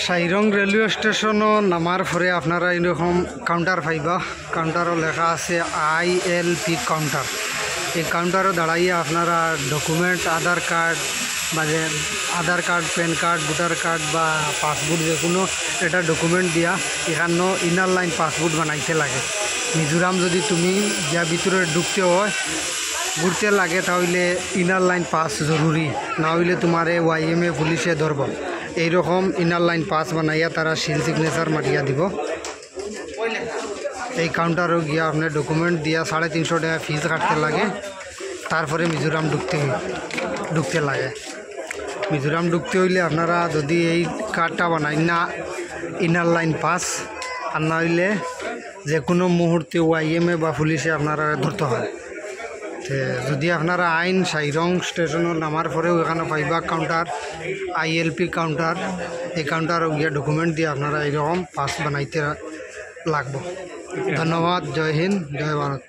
Sairang railway স্টেশনও নামার পরে আপনারা এরকম কাউন্টার পাইবা। কাউন্টারও লেখা আছে ILP কাউন্টার। এই কাউন্টারও দাঁড়াইয়া আপনারা ডকুমেন্ট আধার কার্ড বা যে Aadhaar card, PAN card, voter card বা পাসপোর্ট যে কোনো এটা ডকুমেন্ট দিয়া এখানেও ইনার লাইন পাসপোর্ট বানাইতে লাগে। মিজোরাম যদি তুমি যা ভিতরে ঢুকতে হয় ঘুরতে লাগে তাহলে ইনার লাইন পাস জরুরি, না হইলে তোমার YMA পুলিশে ধরব। এইরকম ইনার লাইন পাস বানাইয়া তারা সিল সিগনেচার মারিয়া দিব। এই কাউন্টারও গিয়া আপনার ডকুমেন্ট দিয়া 350 টাকা ফিস কাটতে লাগে। তারপরে মিজোরাম ঢুকতে লাগে। মিজোরাম ঢুকতে হইলে আপনারা যদি এই কার্ডটা বানাই না ইনার লাইন পাস, আর না হইলে যে কোনো মুহূর্তে YMA বা পুলিশে আপনারা ধরতে হয়। যদি আপনারা আইন সাইরং স্টেশনের নামার পরেও এখানে পাইবা কাউন্টার ILP কাউন্টার। এই কাউন্টারও গিয়ে ডকুমেন্ট দিয়ে আপনারা এইরকম পাস বানাইতে লাগবো। ধন্যবাদ। জয় হিন্দ, জয় ভারত।